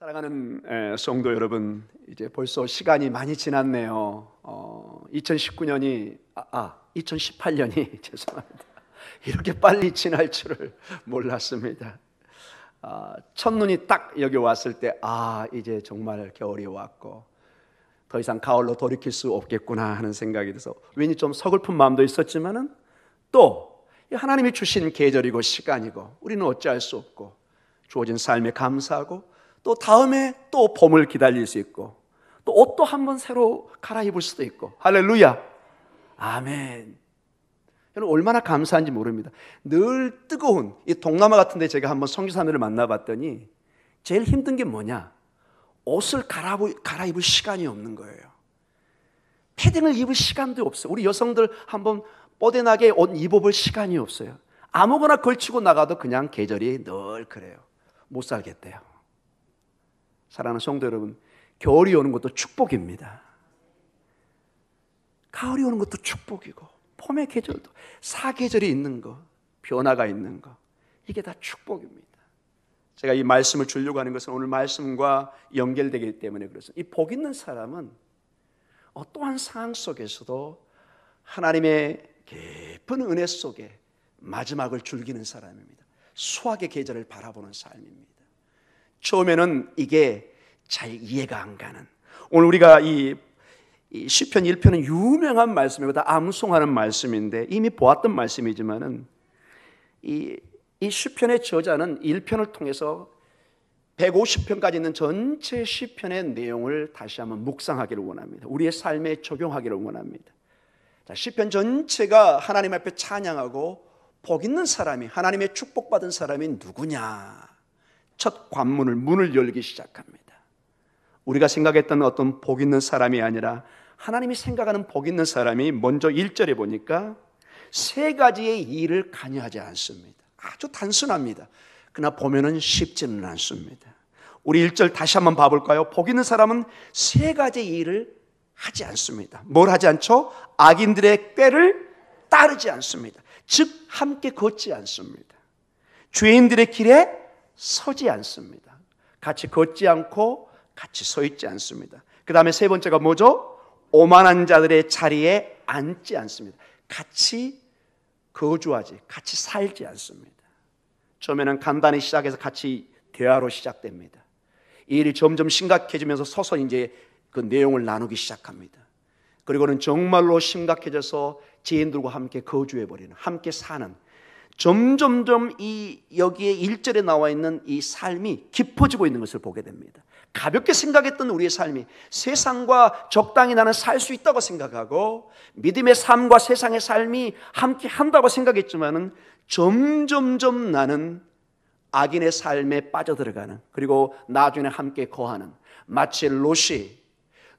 사랑하는 성도 여러분, 이제 벌써 시간이 많이 지났네요. 2019년이 2018년이 죄송합니다. 이렇게 빨리 지날 줄을 몰랐습니다. 첫눈이 딱 여기 왔을 때 이제 정말 겨울이 왔고 더 이상 가을로 돌이킬 수 없겠구나 하는 생각이 들어서 왠지 좀 서글픈 마음도 있었지만은 또 하나님이 주신 계절이고 시간이고 우리는 어찌할 수 없고 주어진 삶에 감사하고 또 다음에 또 봄을 기다릴 수 있고 또 옷도 한번 새로 갈아입을 수도 있고 할렐루야 아멘. 여러분 얼마나 감사한지 모릅니다. 늘 뜨거운 이 동남아 같은 데 제가 한번 선교사님을 만나봤더니 제일 힘든 게 뭐냐, 옷을 갈아입을 시간이 없는 거예요. 패딩을 입을 시간도 없어요. 우리 여성들 한번 뽀대나게 옷 입어볼 시간이 없어요. 아무거나 걸치고 나가도 그냥 계절이 늘 그래요. 못 살겠대요. 사랑하는 성도 여러분, 겨울이 오는 것도 축복입니다. 가을이 오는 것도 축복이고 봄의 계절도 사계절이 있는 거, 변화가 있는 거, 이게 다 축복입니다. 제가 이 말씀을 주려고 하는 것은 오늘 말씀과 연결되기 때문에 그렇습니다. 이 복 있는 사람은 어떠한 상황 속에서도 하나님의 깊은 은혜 속에 마지막을 즐기는 사람입니다. 수학의 계절을 바라보는 삶입니다. 처음에는 이게 잘 이해가 안 가는, 오늘 우리가 이 시편 1편은 유명한 말씀이고 다 암송하는 말씀인데 이미 보았던 말씀이지만은 이 시편의 저자는 1편을 통해서 150편까지 있는 전체 시편의 내용을 다시 한번 묵상하기를 원합니다. 우리의 삶에 적용하기를 원합니다. 자, 시편 전체가 하나님 앞에 찬양하고 복 있는 사람이, 하나님의 축복받은 사람이 누구냐, 첫 관문을, 문을 열기 시작합니다. 우리가 생각했던 어떤 복 있는 사람이 아니라 하나님이 생각하는 복 있는 사람이 먼저 1절에 보니까 세 가지의 일을 관여하지 않습니다. 아주 단순합니다. 그러나 보면은 쉽지는 않습니다. 우리 1절 다시 한번 봐볼까요? 복 있는 사람은 세 가지의 일을 하지 않습니다. 뭘 하지 않죠? 악인들의 꾀를 따르지 않습니다. 즉 함께 걷지 않습니다. 죄인들의 길에 서지 않습니다. 같이 걷지 않고 같이 서 있지 않습니다. 그 다음에 세 번째가 뭐죠? 오만한 자들의 자리에 앉지 않습니다. 같이 거주하지, 같이 살지 않습니다. 처음에는 간단히 시작해서 같이 대화로 시작됩니다. 이 일이 점점 심각해지면서 서서 이제 그 내용을 나누기 시작합니다. 그리고는 정말로 심각해져서 지인들과 함께 거주해버리는, 함께 사는, 점점점 여기에 1절에 나와 있는 이 삶이 깊어지고 있는 것을 보게 됩니다. 가볍게 생각했던 우리의 삶이 세상과 적당히 나는 살 수 있다고 생각하고 믿음의 삶과 세상의 삶이 함께 한다고 생각했지만은 점점점 나는 악인의 삶에 빠져들어가는, 그리고 나중에 함께 거하는, 마치 롯이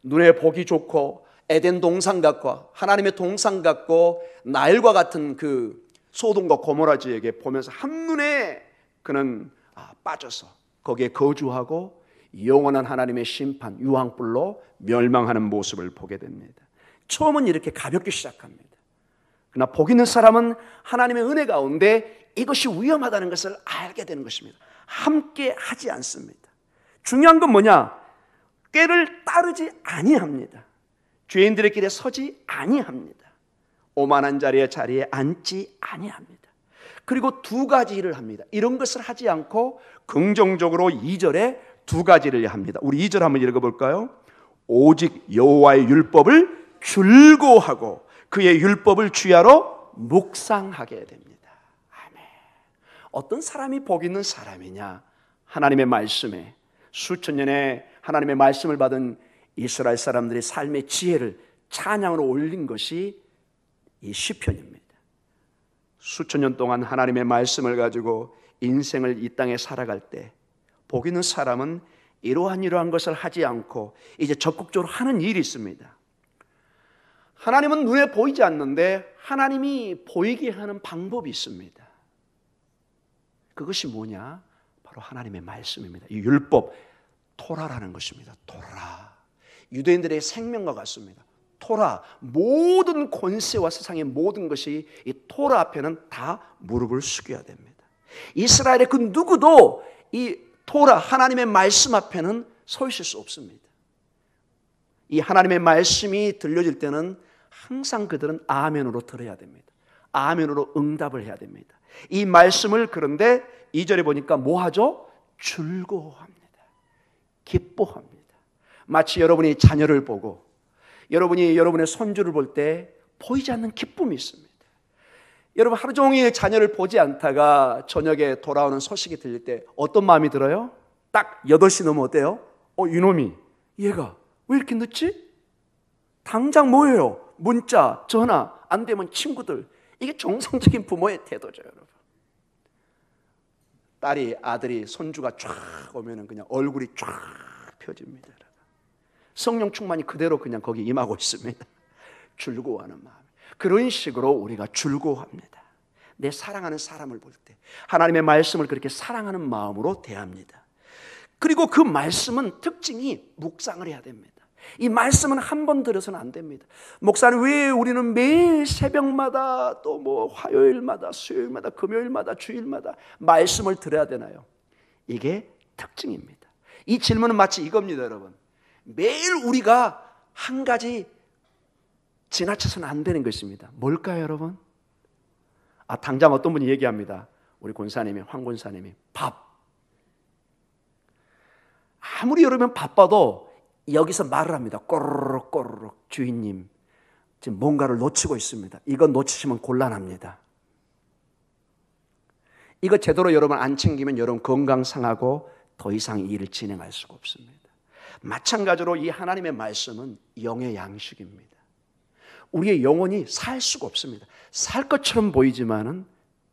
눈에 보기 좋고 에덴 동산 같고 하나님의 동산 같고 나일과 같은 그 소돔과 고모라 지역에 보면서 한눈에 그는 빠져서 거기에 거주하고 영원한 하나님의 심판, 유황불로 멸망하는 모습을 보게 됩니다. 처음은 이렇게 가볍게 시작합니다. 그러나 복 있는 사람은 하나님의 은혜 가운데 이것이 위험하다는 것을 알게 되는 것입니다. 함께 하지 않습니다. 중요한 건 뭐냐? 꾀를 따르지 아니합니다. 죄인들의 길에 서지 아니합니다. 오만한 자리에 앉지 아니합니다. 그리고 두 가지 일을 합니다. 이런 것을 하지 않고 긍정적으로 2절에 두 가지를 합니다. 우리 2절 한번 읽어볼까요? 오직 여호와의 율법을 즐거워하고 그의 율법을 주야로 묵상하게 됩니다. 아멘. 어떤 사람이 복 있는 사람이냐? 하나님의 말씀에 수천 년의 하나님의 말씀을 받은 이스라엘 사람들의 삶의 지혜를 찬양으로 올린 것이 이 시편입니다. 수천 년 동안 하나님의 말씀을 가지고 인생을 이 땅에 살아갈 때 복 있는 사람은 이러한 것을 하지 않고 이제 적극적으로 하는 일이 있습니다. 하나님은 눈에 보이지 않는데 하나님이 보이게 하는 방법이 있습니다. 그것이 뭐냐? 바로 하나님의 말씀입니다. 이 율법, 토라라는 것입니다. 토라. 유대인들의 생명과 같습니다. 토라, 모든 권세와 세상의 모든 것이 이 토라 앞에는 다 무릎을 숙여야 됩니다. 이스라엘의 그 누구도 이 토라 하나님의 말씀 앞에는 서 있을 수 없습니다. 이 하나님의 말씀이 들려질 때는 항상 그들은 아멘으로 들어야 됩니다. 아멘으로 응답을 해야 됩니다. 이 말씀을 그런데 2절에 보니까 뭐 하죠? 즐거워합니다. 기뻐합니다. 마치 여러분이 자녀를 보고 여러분이 여러분의 손주를 볼 때 보이지 않는 기쁨이 있습니다. 여러분 하루 종일 자녀를 보지 않다가 저녁에 돌아오는 소식이 들릴 때 어떤 마음이 들어요? 딱 8시 넘으면 어때요? 이놈이 얘가 왜 이렇게 늦지? 당장 뭐예요? 문자, 전화, 안 되면 친구들. 이게 정상적인 부모의 태도죠, 여러분. 딸이, 아들이, 손주가 쫙 오면은 그냥 얼굴이 쫙 펴집니다. 성령 충만이 그대로 그냥 거기 임하고 있습니다. 즐거워하는 마음. 그런 식으로 우리가 즐거워합니다. 내 사랑하는 사람을 볼 때 하나님의 말씀을 그렇게 사랑하는 마음으로 대합니다. 그리고 그 말씀은 특징이 묵상을 해야 됩니다. 이 말씀은 한 번 들어서는 안 됩니다. 목사님, 왜 우리는 매일 새벽마다 또 뭐 화요일마다 수요일마다 금요일마다 주일마다 말씀을 들어야 되나요? 이게 특징입니다. 이 질문은 마치 이겁니다, 여러분. 매일 우리가 한 가지 지나쳐서는 안 되는 것입니다. 뭘까요, 여러분? 당장 어떤 분이 얘기합니다. 우리 권사님이, 황 권사님이 밥. 아무리 여러분 바빠도 여기서 말을 합니다. 꼬르륵 꼬르륵, 주인님 지금 뭔가를 놓치고 있습니다. 이거 놓치시면 곤란합니다. 이거 제대로 여러분 안 챙기면 여러분 건강 상하고 더 이상 이 일을 진행할 수가 없습니다. 마찬가지로 이 하나님의 말씀은 영의 양식입니다. 우리의 영혼이 살 수가 없습니다. 살 것처럼 보이지만은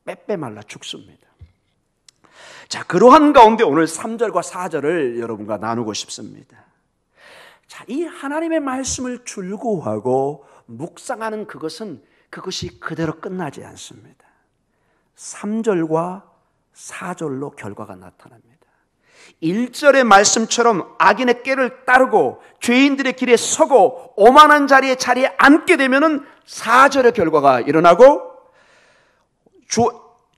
빼빼 말라 죽습니다. 자, 그러한 가운데 오늘 3절과 4절을 여러분과 나누고 싶습니다. 자, 이 하나님의 말씀을 즐거워하고 묵상하는 그것이 그대로 끝나지 않습니다. 3절과 4절로 결과가 나타납니다. 1절의 말씀처럼 악인의 꾀를 따르고 죄인들의 길에 서고 오만한 자리에 앉게 되면은 4절의 결과가 일어나고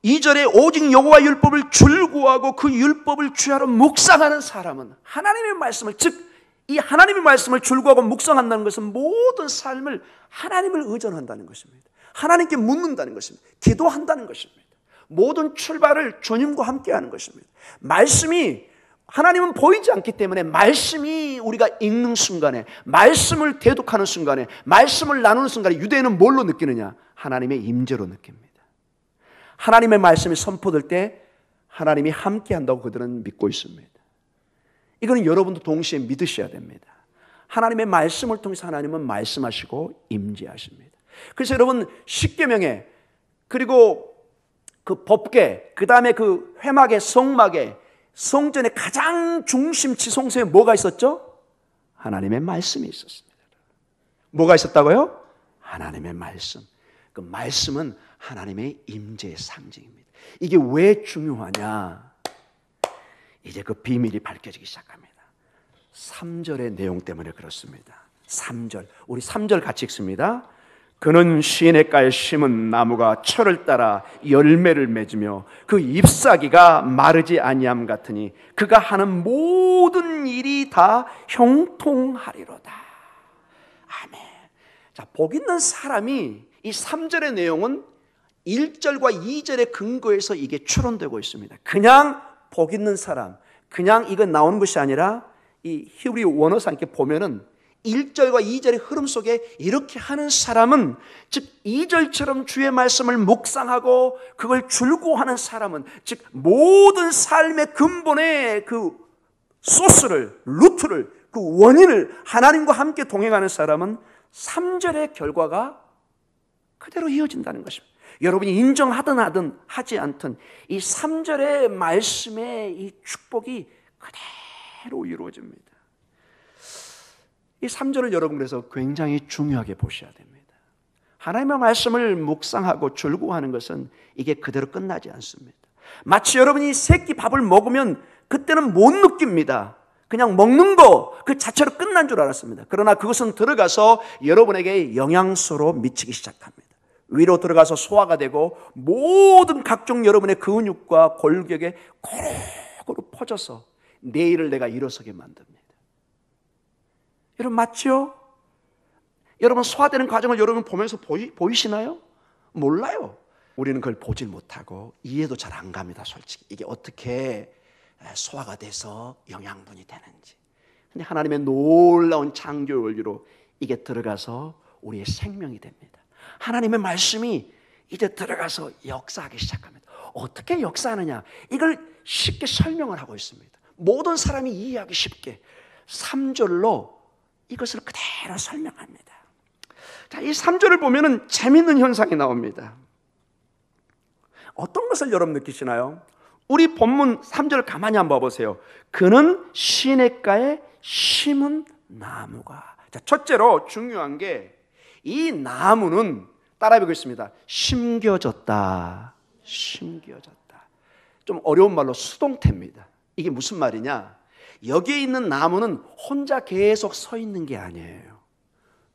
2절에 오직 여호와 율법을 즐거워하고 그 율법을 주야로 묵상하는 사람은 하나님의 말씀을, 즉 이 하나님의 말씀을 즐거워하고 묵상한다는 것은 모든 삶을 하나님을 의존한다는 것입니다. 하나님께 묻는다는 것입니다. 기도한다는 것입니다. 모든 출발을 주님과 함께하는 것입니다. 말씀이, 하나님은 보이지 않기 때문에 말씀이 우리가 읽는 순간에, 말씀을 대독하는 순간에, 말씀을 나누는 순간에 유대인은 뭘로 느끼느냐? 하나님의 임재로 느낍니다. 하나님의 말씀이 선포될 때 하나님이 함께한다고 그들은 믿고 있습니다. 이거는 여러분도 동시에 믿으셔야 됩니다. 하나님의 말씀을 통해서 하나님은 말씀하시고 임재하십니다. 그래서 여러분 십계명에, 그리고 그 법궤, 그 다음에 그 회막의 성막에, 성전의 가장 중심 지성소에 뭐가 있었죠? 하나님의 말씀이 있었습니다. 뭐가 있었다고요? 하나님의 말씀. 그 말씀은 하나님의 임재의 상징입니다. 이게 왜 중요하냐? 이제 그 비밀이 밝혀지기 시작합니다. 3절의 내용 때문에 그렇습니다. 3절, 우리 3절 같이 읽습니다. 그는 시내가에 심은 나무가 철을 따라 열매를 맺으며 그 잎사귀가 마르지 아니함 같으니 그가 하는 모든 일이 다 형통하리로다. 아멘. 자, 복 있는 사람이, 이 3절의 내용은 1절과 2절의 근거에서 이게 추론되고 있습니다. 그냥 복 있는 사람, 그냥 이건 나오는 것이 아니라 이 히브리 원어상 이렇게 보면은 1절과 2절의 흐름 속에 이렇게 하는 사람은, 즉 2절처럼 주의 말씀을 묵상하고 그걸 즐거워하는 사람은, 즉 모든 삶의 근본의 그 소스를, 루트를, 그 원인을 하나님과 함께 동행하는 사람은 3절의 결과가 그대로 이어진다는 것입니다. 여러분이 인정하든 하지 않든 이 3절의 말씀의 이 축복이 그대로 이루어집니다. 이 3절을 여러분 그래서 굉장히 중요하게 보셔야 됩니다. 하나님의 말씀을 묵상하고 즐거워하는 것은 이게 그대로 끝나지 않습니다. 마치 여러분이 새끼 밥을 먹으면 그때는 못 느낍니다. 그냥 먹는 거 그 자체로 끝난 줄 알았습니다. 그러나 그것은 들어가서 여러분에게 영양소로 미치기 시작합니다. 위로 들어가서 소화가 되고 모든 각종 여러분의 근육과 골격에 골고루 퍼져서 내일을 내가 일어서게 만듭니다. 여러분 맞죠? 여러분 소화되는 과정을 여러분 보면서 보이시나요? 몰라요. 우리는 그걸 보질 못하고 이해도 잘 안 갑니다. 솔직히 이게 어떻게 소화가 돼서 영양분이 되는지. 근데 하나님의 놀라운 창조 원리로 이게 들어가서 우리의 생명이 됩니다. 하나님의 말씀이 이제 들어가서 역사하기 시작합니다. 어떻게 역사하느냐? 이걸 쉽게 설명을 하고 있습니다. 모든 사람이 이해하기 쉽게 3절로 이것을 그대로 설명합니다. 자, 이 3절을 보면은 재밌는 현상이 나옵니다. 어떤 것을 여러분 느끼시나요? 우리 본문 3절 가만히 한번 봐보세요. 그는 시냇가에 심은 나무가. 자, 첫째로 중요한 게 이 나무는 따라해 보겠습니다. 심겨졌다. 심겨졌다. 좀 어려운 말로 수동태입니다. 이게 무슨 말이냐? 여기에 있는 나무는 혼자 계속 서 있는 게 아니에요.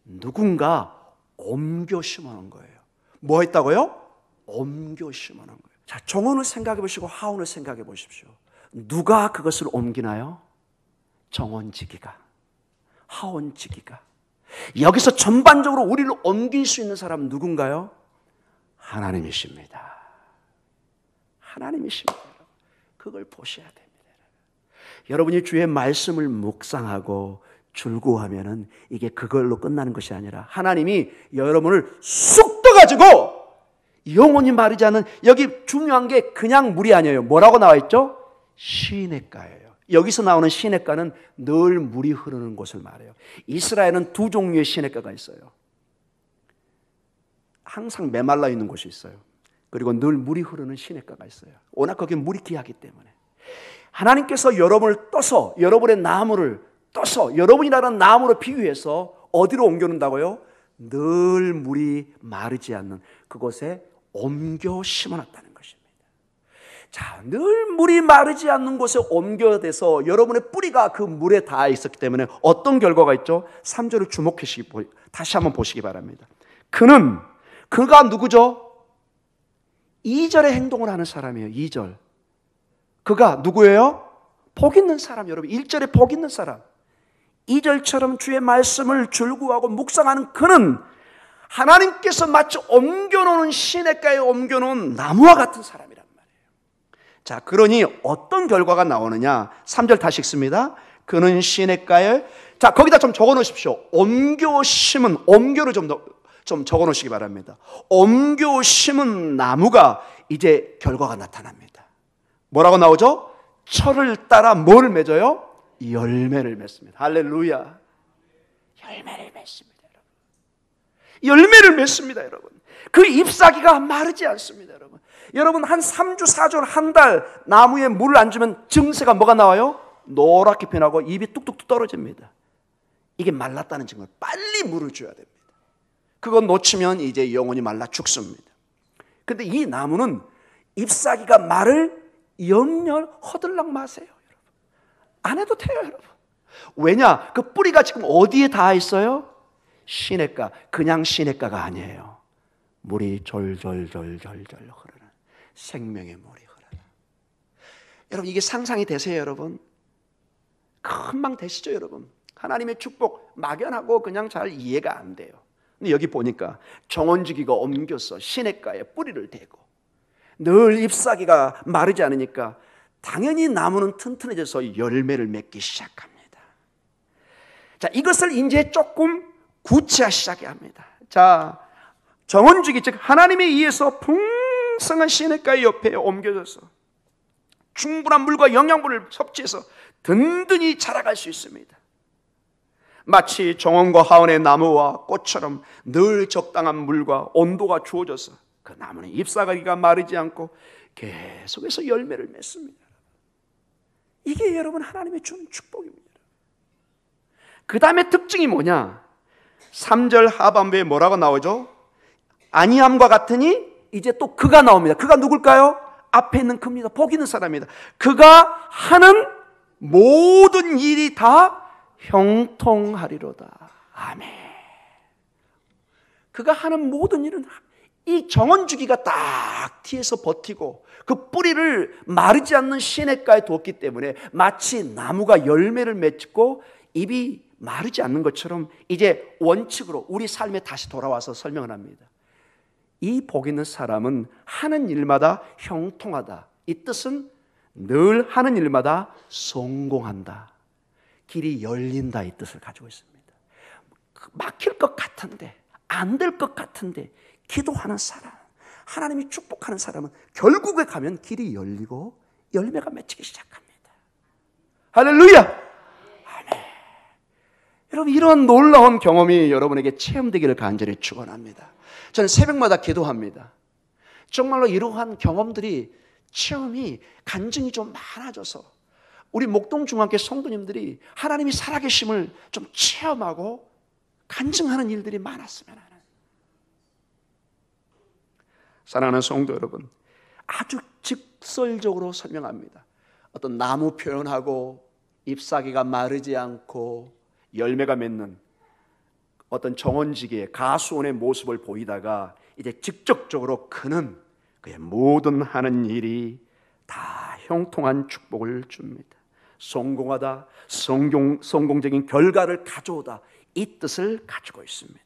누군가 옮겨 심어놓은 거예요. 뭐 했다고요? 옮겨 심어놓은 거예요. 자, 정원을 생각해 보시고 하원을 생각해 보십시오. 누가 그것을 옮기나요? 정원지기가, 하원지기가. 여기서 전반적으로 우리를 옮길 수 있는 사람은 누군가요? 하나님이십니다. 하나님이십니다. 그걸 보셔야 됩니다. 여러분이 주의 말씀을 묵상하고 즐거워하면은 이게 그걸로 끝나는 것이 아니라 하나님이 여러분을 쑥 떠가지고 영원히 마르지 않는, 여기 중요한 게 그냥 물이 아니에요. 뭐라고 나와 있죠? 시냇가예요. 여기서 나오는 시냇가는 늘 물이 흐르는 곳을 말해요. 이스라엘은 두 종류의 시냇가가 있어요. 항상 메말라 있는 곳이 있어요. 그리고 늘 물이 흐르는 시냇가가 있어요. 워낙 거기는 물이 귀하기 때문에. 하나님께서 여러분을 떠서, 여러분의 나무를 떠서, 여러분이라는 나무로 비유해서 어디로 옮겨놓는다고요? 늘 물이 마르지 않는 그곳에 옮겨 심어놨다는 것입니다. 자, 늘 물이 마르지 않는 곳에 옮겨대서 여러분의 뿌리가 그 물에 닿아 있었기 때문에 어떤 결과가 있죠? 3절을 주목하시기, 다시 한번 보시기 바랍니다. 그가 누구죠? 2절의 행동을 하는 사람이에요. 2절. 그가 누구예요? 복 있는 사람. 여러분 1절에 복 있는 사람, 2절처럼 주의 말씀을 즐거워하고 묵상하는 그는 하나님께서 마치 옮겨놓은 시냇가에 옮겨놓은 나무와 같은 사람이란 말이에요. 자, 그러니 어떤 결과가 나오느냐? 3절 다시 읽습니다. 그는 시냇가에, 자, 거기다 좀 적어 놓으십시오. 옮겨 심은, 옮겨를 좀 적어 놓으시기 바랍니다. 옮겨 심은 나무가 이제 결과가 나타납니다. 뭐라고 나오죠? 철을 따라 뭘 맺어요? 열매를 맺습니다. 할렐루야. 열매를 맺습니다, 여러분. 열매를 맺습니다, 여러분. 그 잎사귀가 마르지 않습니다, 여러분. 여러분 한 3주, 4주, 한 달 나무에 물을 안 주면 증세가 뭐가 나와요? 노랗게 변하고 잎이 뚝뚝 떨어집니다. 이게 말랐다는 증거. 빨리 물을 줘야 됩니다. 그거 놓치면 이제 영원히 말라 죽습니다. 그런데 이 나무는 잎사귀가 마를 염려 허들락 마세요, 여러분. 안 해도 돼요, 여러분. 왜냐? 그 뿌리가 지금 어디에 닿아 있어요? 시냇가. 그냥 시냇가가 아니에요. 물이 졸졸졸졸졸 흐르는 생명의 물이 흐르는. 여러분 이게 상상이 되세요, 여러분? 금방 되시죠, 여러분? 하나님의 축복 막연하고 그냥 잘 이해가 안 돼요. 근데 여기 보니까 정원지기가 옮겨서 시냇가에 뿌리를 대고 늘 잎사귀가 마르지 않으니까 당연히 나무는 튼튼해져서 열매를 맺기 시작합니다. 자, 이것을 이제 조금 구체화 시작합니다. 자, 정원지기, 즉 하나님에 의해서 풍성한 시냇가의 옆에 옮겨져서 충분한 물과 영양분을 섭취해서 든든히 자라갈 수 있습니다. 마치 정원과 하원의 나무와 꽃처럼 늘 적당한 물과 온도가 주어져서 그 나무는 잎사귀가 마르지 않고 계속해서 열매를 맺습니다. 이게 여러분 하나님의 주는 축복입니다. 그 다음에 특징이 뭐냐? 3절 하반부에 뭐라고 나오죠? 아니함과 같으니 이제 또 그가 나옵니다. 그가 누굴까요? 앞에 있는 그입니다. 복 있는 사람입니다. 그가 하는 모든 일이 다 형통하리로다. 아멘. 그가 하는 모든 일은 이 정원주기가 딱 뒤에서 버티고 그 뿌리를 마르지 않는 시냇가에 두었기 때문에 마치 나무가 열매를 맺고 잎이 마르지 않는 것처럼 이제 원칙으로 우리 삶에 다시 돌아와서 설명을 합니다. 이 복 있는 사람은 하는 일마다 형통하다. 이 뜻은 늘 하는 일마다 성공한다. 길이 열린다. 이 뜻을 가지고 있습니다. 막힐 것 같은데, 안 될 것 같은데 기도하는 사람, 하나님이 축복하는 사람은 결국에 가면 길이 열리고 열매가 맺히기 시작합니다. 할렐루야! 아멘. 여러분, 이런 놀라운 경험이 여러분에게 체험되기를 간절히 축원합니다. 저는 새벽마다 기도합니다. 정말로 이러한 경험들이, 체험이, 간증이 좀 많아져서 우리 목동중앙교 성도님들이 하나님이 살아계심을 좀 체험하고 간증하는 일들이 많았으면 하는. 사랑하는 성도 여러분, 아주 직설적으로 설명합니다. 어떤 나무 표현하고 잎사귀가 마르지 않고 열매가 맺는 어떤 정원지기의 가수원의 모습을 보이다가 이제 직접적으로 그는 그의 모든 하는 일이 다 형통한 축복을 줍니다. 성공하다, 성공적인 결과를 가져오다, 이 뜻을 가지고 있습니다.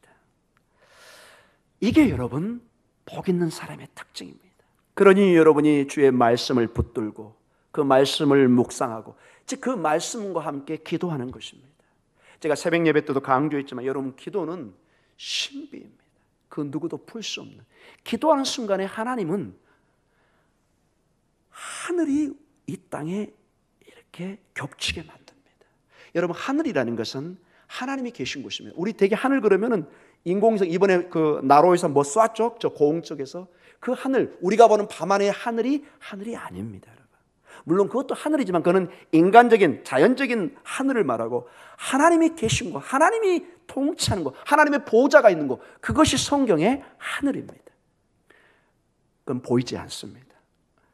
이게 여러분 복 있는 사람의 특징입니다. 그러니 여러분이 주의 말씀을 붙들고 그 말씀을 묵상하고 즉 그 말씀과 함께 기도하는 것입니다. 제가 새벽 예배 때도 강조했지만 여러분, 기도는 신비입니다. 그 누구도 풀 수 없는. 기도하는 순간에 하나님은 하늘이 이 땅에 이렇게 겹치게 만듭니다. 여러분, 하늘이라는 것은 하나님이 계신 곳입니다. 우리 되게 하늘 그러면은 인공위성 이번에 그 나로에서 뭐 쐈죠? 저 고흥 쪽에서 그 하늘, 우리가 보는 밤하늘의 하늘이 아닙니다, 여러분. 물론 그것도 하늘이지만 그거는 인간적인 자연적인 하늘을 말하고 하나님이 계신 곳, 하나님이 통치하는 곳, 하나님의 보좌가 있는 곳, 그것이 성경의 하늘입니다. 그건 보이지 않습니다.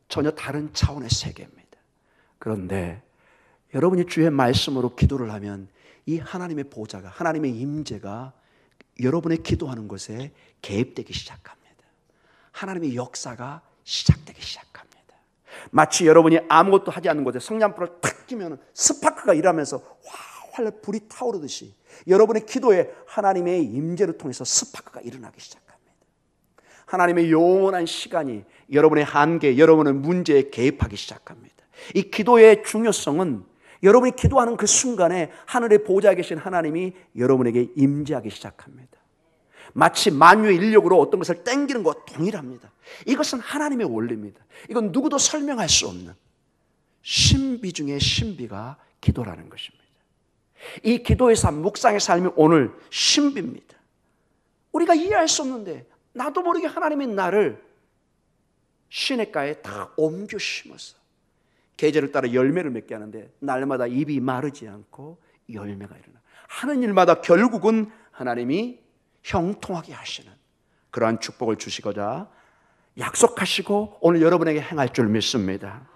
전혀 다른 차원의 세계입니다. 그런데 여러분이 주의 말씀으로 기도를 하면 이 하나님의 보좌가, 하나님의 임재가 여러분의 기도하는 곳에 개입되기 시작합니다. 하나님의 역사가 시작되기 시작합니다. 마치 여러분이 아무것도 하지 않는 곳에 성냥불을 탁 끼면 스파크가 일하면서 활활 불이 타오르듯이 여러분의 기도에 하나님의 임재를 통해서 스파크가 일어나기 시작합니다. 하나님의 영원한 시간이 여러분의 한계, 여러분의 문제에 개입하기 시작합니다. 이 기도의 중요성은 여러분이 기도하는 그 순간에 하늘의 보좌에 계신 하나님이 여러분에게 임재하기 시작합니다. 마치 만유의 인력으로 어떤 것을 땡기는 것과 동일합니다. 이것은 하나님의 원리입니다. 이건 누구도 설명할 수 없는 신비 중의 신비가 기도라는 것입니다. 이 기도의 삶, 묵상의 삶이 오늘 신비입니다. 우리가 이해할 수 없는데 나도 모르게 하나님이 나를 시냇가에 다 옮겨 심어서 계절을 따라 열매를 맺게 하는데 날마다 잎이 마르지 않고 열매가 일어나. 하는 일마다 결국은 하나님이 형통하게 하시는 그러한 축복을 주시고자 약속하시고 오늘 여러분에게 행할 줄 믿습니다.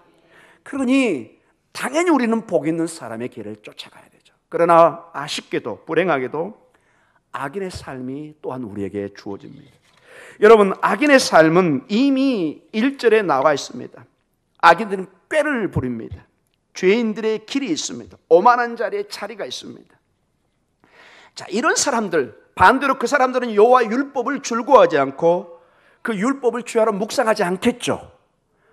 그러니 당연히 우리는 복 있는 사람의 길을 쫓아가야 되죠. 그러나 아쉽게도 불행하게도 악인의 삶이 또한 우리에게 주어집니다. 여러분, 악인의 삶은 이미 1절에 나와 있습니다. 악인들은 꾀를 부립니다. 죄인들의 길이 있습니다. 오만한 자리에 자리가 있습니다. 자, 이런 사람들, 반대로 그 사람들은 여호와의 율법을 즐거워하지 않고 그 율법을 주야로 묵상하지 않겠죠.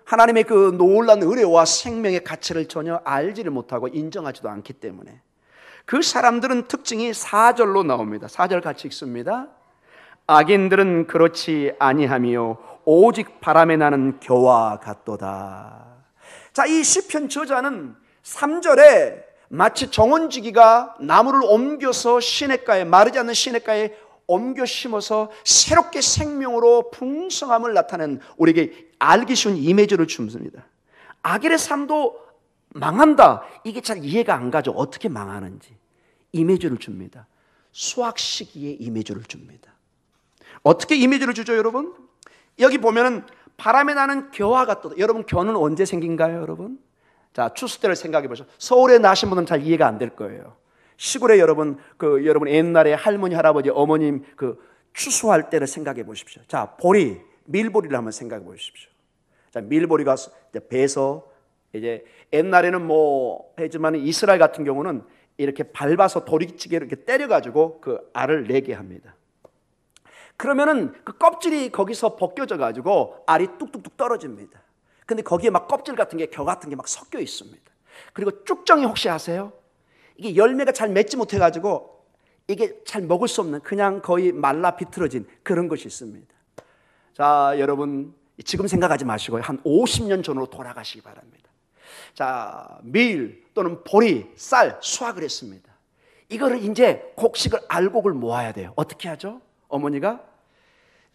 하나님의 그 놀라운 의뢰와 생명의 가치를 전혀 알지를 못하고 인정하지도 않기 때문에 그 사람들은 특징이 4절로 나옵니다. 4절 같이 읽습니다. 악인들은 그렇지 아니하며 오직 바람에 나는 겨와 같도다. 자, 이 시편 저자는 3절에 마치 정원지기가 나무를 옮겨서 시냇가에, 마르지 않는 시냇가에 옮겨 심어서 새롭게 생명으로 풍성함을 나타내는 우리에게 알기 쉬운 이미지를 줍니다. 악인의 삶도 망한다. 이게 잘 이해가 안 가죠. 어떻게 망하는지. 이미지를 줍니다. 수학 시기의 이미지를 줍니다. 어떻게 이미지를 주죠, 여러분? 여기 보면은 바람에 나는 겨와 같도다. 여러분, 겨는 언제 생긴가요, 여러분? 자, 추수 때를 생각해 보시죠. 서울에 나신 분은 잘 이해가 안 될 거예요. 시골에 여러분 옛날에 할머니, 할아버지, 어머님 추수할 때를 생각해 보십시오. 자, 보리 밀보리를 한번 생각해 보십시오. 자, 밀보리가 이제 베서 이제 옛날에는 뭐 했지만 이스라엘 같은 경우는 이렇게 밟아서 도리치기로 이렇게 때려가지고 그 알을 내게 합니다. 그러면은 그 껍질이 거기서 벗겨져 가지고 알이 뚝뚝뚝 떨어집니다. 근데 거기에 막 껍질 같은 게, 겨 같은 게 막 섞여 있습니다. 그리고 쭉정이 혹시 아세요? 이게 열매가 잘 맺지 못해 가지고 이게 잘 먹을 수 없는 그냥 거의 말라 비틀어진 그런 것이 있습니다. 자, 여러분 지금 생각하지 마시고요. 한 50년 전으로 돌아가시기 바랍니다. 자, 밀 또는 보리, 쌀 수확을 했습니다. 이거를 이제 곡식을 알곡을 모아야 돼요. 어떻게 하죠? 어머니가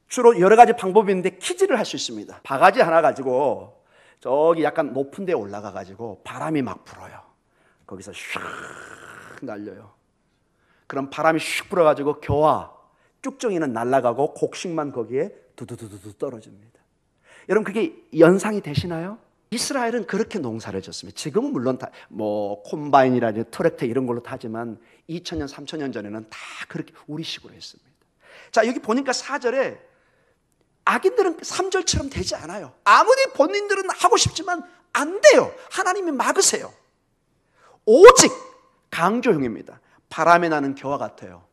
주로 여러 가지 방법이 있는데 키질을 할 수 있습니다. 바가지 하나 가지고 저기 약간 높은 데 올라가 가지고 바람이 막 불어요. 거기서 슉 날려요. 그럼 바람이 슉 불어가지고 겨와 쭉정이는 날아가고 곡식만 거기에 두두두두 떨어집니다. 여러분 그게 연상이 되시나요? 이스라엘은 그렇게 농사를 졌습니다. 지금은 물론 다 뭐 콤바인이라든지 트랙터 이런 걸로 타지만 2000년, 3000년 전에는 다 그렇게 우리식으로 했습니다. 자, 여기 보니까 4절에 악인들은 3절처럼 되지 않아요. 아무리 본인들은 하고 싶지만 안 돼요. 하나님이 막으세요. 오직 강조형입니다. 바람에 나는 겨와 같아요.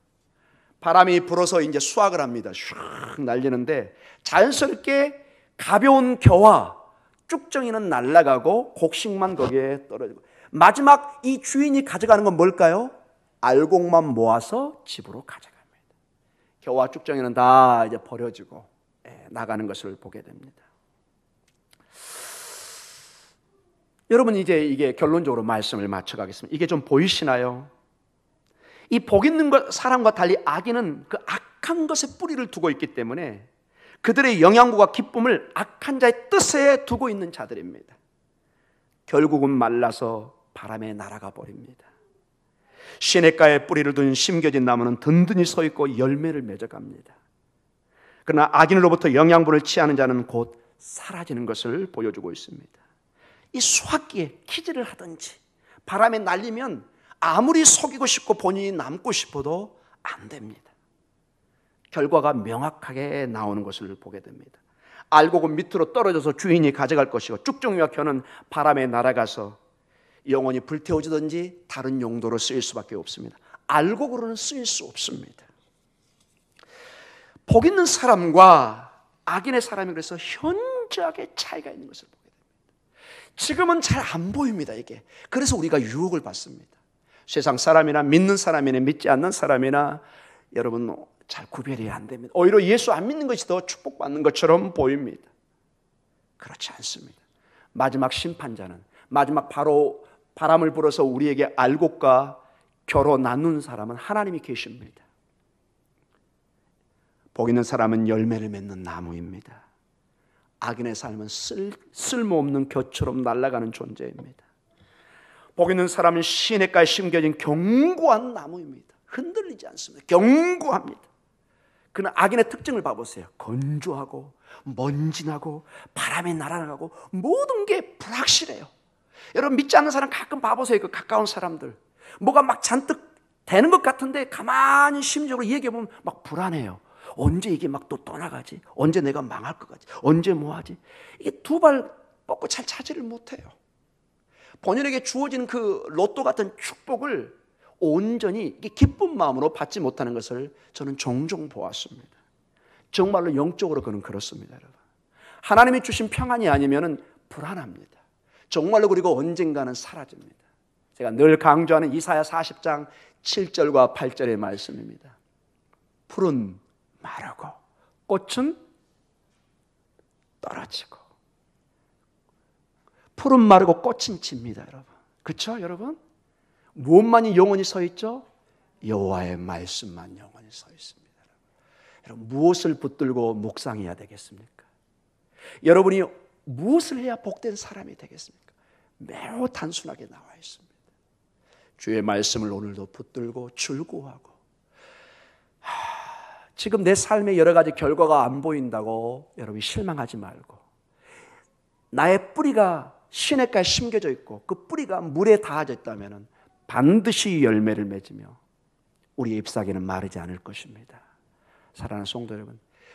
바람이 불어서 이제 수확을 합니다. 슉 날리는데 자연스럽게 가벼운 겨와 쭉정이는 날아가고 곡식만 거기에 떨어지고, 마지막 이 주인이 가져가는 건 뭘까요? 알곡만 모아서 집으로 가져갑니다. 겨와 쭉정이는 다 이제 버려지고 나가는 것을 보게 됩니다. 여러분 이제 이게 결론적으로 말씀을 맞춰가겠습니다. 이게 좀 보이시나요? 이 복 있는 사람과 달리 악인은 그 악한 것에 뿌리를 두고 있기 때문에 그들의 영양분과 기쁨을 악한 자의 뜻에 두고 있는 자들입니다. 결국은 말라서 바람에 날아가 버립니다. 시냇가에 뿌리를 둔 심겨진 나무는 든든히 서 있고 열매를 맺어갑니다. 그러나 악인으로부터 영양분을 취하는 자는 곧 사라지는 것을 보여주고 있습니다. 이 수확기에 키질을 하든지 바람에 날리면 아무리 속이고 싶고 본인이 남고 싶어도 안 됩니다. 결과가 명확하게 나오는 것을 보게 됩니다. 알곡은 밑으로 떨어져서 주인이 가져갈 것이고 쭉정이와 겨는 바람에 날아가서 영원히 불태워지든지 다른 용도로 쓰일 수밖에 없습니다. 알곡으로는 쓰일 수 없습니다. 복 있는 사람과 악인의 사람이 그래서 현저하게 차이가 있는 것을 보게 됩니다. 지금은 잘 안 보입니다, 이게. 그래서 우리가 유혹을 받습니다. 세상 사람이나 믿는 사람이나 믿지 않는 사람이나 여러분 잘 구별이 안 됩니다. 오히려 예수 안 믿는 것이 더 축복받는 것처럼 보입니다. 그렇지 않습니다. 마지막 심판자는, 마지막 바로 바람을 불어서 우리에게 알곡과 겨로 나눈 사람은 하나님이 계십니다. 복 있는 사람은 열매를 맺는 나무입니다. 악인의 삶은 쓸모없는 겨처럼 날아가는 존재입니다. 복 있는 사람은 시냇가에 심겨진 견고한 나무입니다. 흔들리지 않습니다. 견고합니다. 그러나 악인의 특징을 봐보세요. 건조하고 먼지나고 바람에 날아가고 모든 게 불확실해요. 여러분 믿지 않는 사람 가끔 봐보세요. 그 가까운 사람들 뭐가 막 잔뜩 되는 것 같은데 가만히 심리적으로 얘기해보면 막 불안해요. 언제 이게 막 또 떠나가지? 언제 내가 망할 것 같지? 언제 뭐하지? 이게 두 발 뻗고 잘 차지를 못해요. 본인에게 주어진 그 로또 같은 축복을 온전히 기쁜 마음으로 받지 못하는 것을 저는 종종 보았습니다. 정말로 영적으로 그는 그렇습니다, 여러분. 하나님이 주신 평안이 아니면 불안합니다. 정말로. 그리고 언젠가는 사라집니다. 제가 늘 강조하는 이사야 40장 7절과 8절의 말씀입니다. 풀은 마르고 꽃은 떨어지고, 풀은 마르고 꽃은 집니다, 여러분. 그렇죠, 여러분? 무엇만이 영원히 서 있죠? 여호와의 말씀만 영원히 서 있습니다. 여러분, 무엇을 붙들고 묵상해야 되겠습니까? 여러분이 무엇을 해야 복된 사람이 되겠습니까? 매우 단순하게 나와 있습니다. 주의 말씀을 오늘도 붙들고 출구하고, 지금 내 삶의 여러 가지 결과가 안 보인다고 여러분이 실망하지 말고, 나의 뿌리가 시냇가에 심겨져 있고 그 뿌리가 물에 닿아져 있다면 반드시 열매를 맺으며 우리의 잎사귀는 마르지 않을 것입니다. 사랑하는 성도 여러분,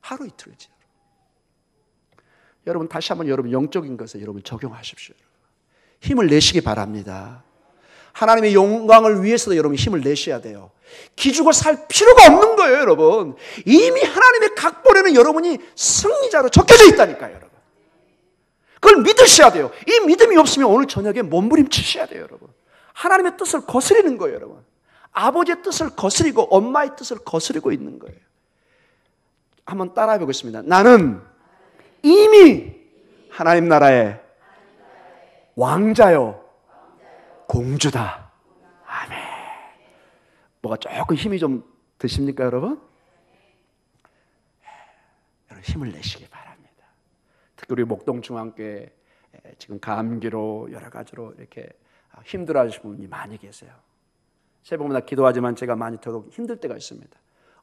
하루 이틀이지. 여러분 다시 한번 여러분 영적인 것에 여러분 적용하십시오. 힘을 내시기 바랍니다. 하나님의 영광을 위해서도 여러분 힘을 내셔야 돼요. 기죽어 살 필요가 없는 거예요, 여러분. 이미 하나님의 각본에는 여러분이 승리자로 적혀져 있다니까요, 여러분. 그걸 믿으셔야 돼요. 이 믿음이 없으면 오늘 저녁에 몸부림치셔야 돼요, 여러분. 하나님의 뜻을 거스리는 거예요, 여러분. 아버지의 뜻을 거스리고 엄마의 뜻을 거스리고 있는 거예요. 한번 따라해 보겠습니다. 나는 이미 하나님 나라의 왕자요 공주다. 아멘. 뭐가 조금 힘이 좀 드십니까, 여러분? 여러분 힘을 내시기 바랍니다. 특히 우리 목동중앙교회 지금 감기로 여러 가지로 이렇게 힘들어하시는 분이 많이 계세요. 새벽마다 기도하지만 제가 많이 더더욱 힘들 때가 있습니다.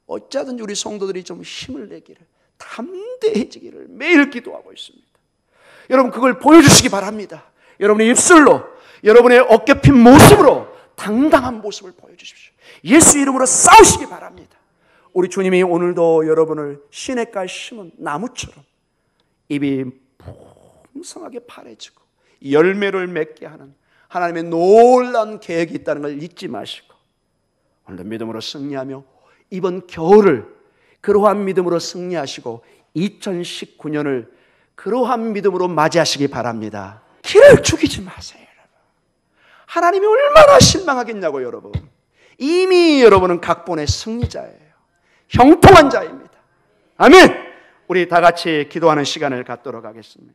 어쩌든지 우리 성도들이 좀 힘을 내기를, 담대해지기를 매일 기도하고 있습니다. 여러분 그걸 보여주시기 바랍니다. 여러분의 입술로, 여러분의 어깨 핀 모습으로 당당한 모습을 보여주십시오. 예수 이름으로 싸우시기 바랍니다. 우리 주님이 오늘도 여러분을 시냇가에 심은 나무처럼 입이 풍성하게 파래지고 열매를 맺게 하는 하나님의 놀라운 계획이 있다는 걸 잊지 마시고 오늘도 믿음으로 승리하며 이번 겨울을 그러한 믿음으로 승리하시고 2019년을 그러한 믿음으로 맞이하시기 바랍니다. 길을 죽이지 마세요, 여러분. 하나님이 얼마나 실망하겠냐고, 여러분. 이미 여러분은 각본의 승리자예요. 형통한 자입니다. 아멘. 우리 다 같이 기도하는 시간을 갖도록 하겠습니다.